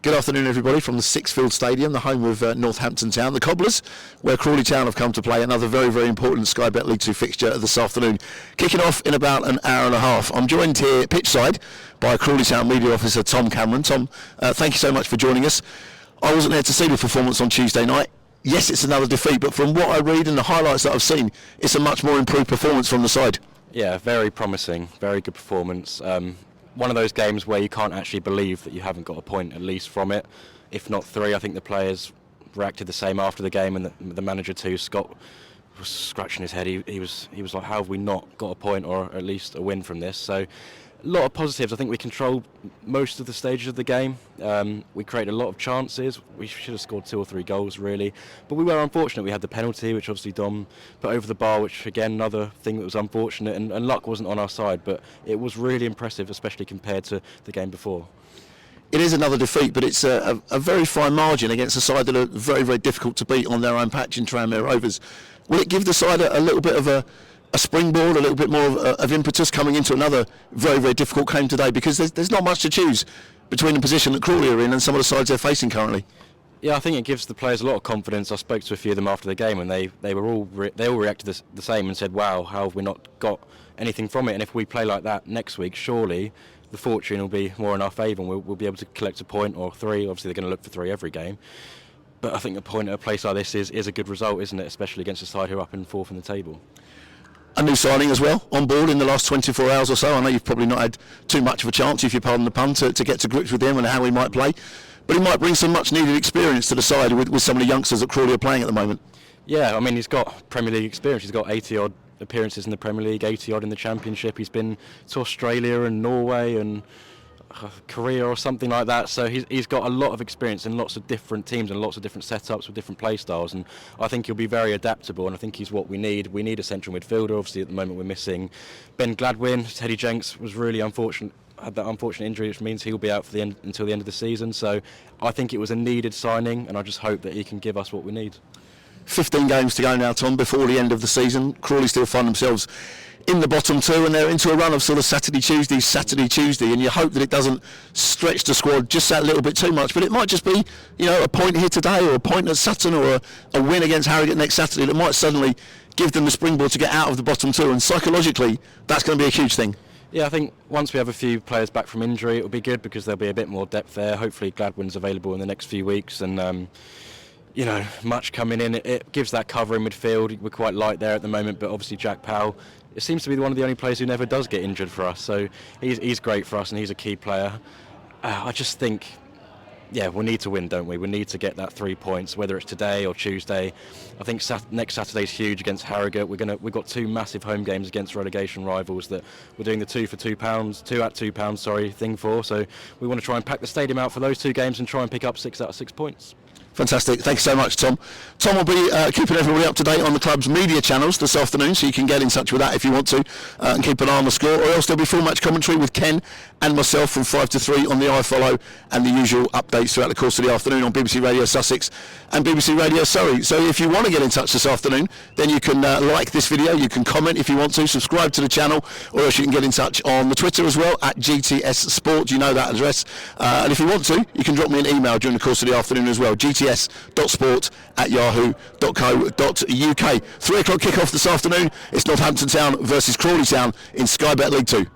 Good afternoon, everybody, from the Sixfield Stadium, the home of Northampton Town, the Cobblers, where Crawley Town have come to play another very, very important SkyBet League Two fixture this afternoon, kicking off in about an hour and a half. I'm joined here pitchside by Crawley Town Media Officer Tom Cameron. Tom, thank you so much for joining us. I wasn't there to see the performance on Tuesday night. Yes, it's another defeat, but from what I read and the highlights that I've seen, it's a much more improved performance from the side. Yeah, very promising, very good performance. One of those games where you can't actually believe that you haven't got a point at least from it, if not three. I think the players reacted the same after the game, and the manager too, Scott, was scratching his head. He was like, how have we not got a point or at least a win from this? So a lot of positives. I think we controlled most of the stages of the game. We created a lot of chances. We should have scored 2 or 3 goals really, but we were unfortunate. We had the penalty, which obviously Dom put over the bar, which again another thing that was unfortunate, and luck wasn't on our side, but it was really impressive, especially compared to the game before. It is another defeat, but it's a very fine margin against a side that are very, very difficult to beat on their own patch in Tranmere Rovers. Will it give the side a little bit of a springboard, a little bit more of impetus coming into another very, very difficult game today? Because there's not much to choose between the position that Crawley are in and some of the sides they're facing currently. Yeah, I think it gives the players a lot of confidence. I spoke to a few of them after the game, and they all reacted the same and said, "Wow, how have we not got anything from it?" And if we play like that next week, surely the fortune will be more in our favour, and we'll be able to collect a point or 3. Obviously, they're going to look for 3 every game. But I think a point at a place like this is a good result, isn't it? Especially against a side who are up and 4th in the table. A new signing as well on board in the last 24 hours or so. I know you've probably not had too much of a chance, if you pardon the pun, to get to grips with him and how he might play. But he might bring some much needed experience to the side with some of the youngsters that Crawley are playing at the moment. Yeah, I mean, he's got Premier League experience. He's got 80 odd appearances in the Premier League, 80 odd in the Championship. He's been to Australia and Norway and Korea or something like that, so he's got a lot of experience in lots of different teams and lots of different setups with different play styles, and I think he'll be very adaptable, and I think he's what we need. We need a central midfielder. Obviously at the moment we're missing Ben Gladwin. Teddy Jenks was really unfortunate, had that unfortunate injury, which means he'll be out for until the end of the season, so I think it was a needed signing, and I just hope that he can give us what we need. 15 games to go now, Tom, before the end of the season. Crawley still find themselves in the bottom 2, and they're into a run of sort of Saturday, Tuesday, and you hope that it doesn't stretch the squad just that little bit too much. But it might just be, a point here today, or a point at Sutton, or a win against Harrogate next Saturday that might suddenly give them the springboard to get out of the bottom 2, and psychologically that's going to be a huge thing. Yeah, I think once we have a few players back from injury, it'll be good because there'll be a bit more depth there. Hopefully Gladwin's available in the next few weeks, and much coming in. It gives that cover in midfield. We're quite light there at the moment, but obviously Jack Powell, it seems to be one of the only players who never does get injured for us, so he's great for us and he's a key player. I just think, we need to win, don't we? We need to get that 3 points, whether it's today or Tuesday. I think next Saturday's huge against Harrogate. We've got 2 massive home games against relegation rivals that we're doing the 2 at £2 thing for, so we want to try and pack the stadium out for those 2 games and try and pick up 6 out of 6 points. Fantastic. Thank you so much, Tom. Tom will be keeping everybody up to date on the club's media channels this afternoon, so you can get in touch with that if you want to and keep an eye on the score, or else there'll be full match commentary with Ken and myself from 5 to 3 on the iFollow, and the usual updates throughout the course of the afternoon on BBC Radio Sussex and BBC Radio Surrey. So if you want to get in touch this afternoon, then you can like this video, you can comment if you want to, subscribe to the channel, or else you can get in touch on the Twitter as well, at GTS Sport. You know that address. And if you want to, you can drop me an email during the course of the afternoon as well, gts.sport@yahoo.co.uk. 3 o'clock kick-off this afternoon. It's Northampton Town versus Crawley Town in SkyBet League Two.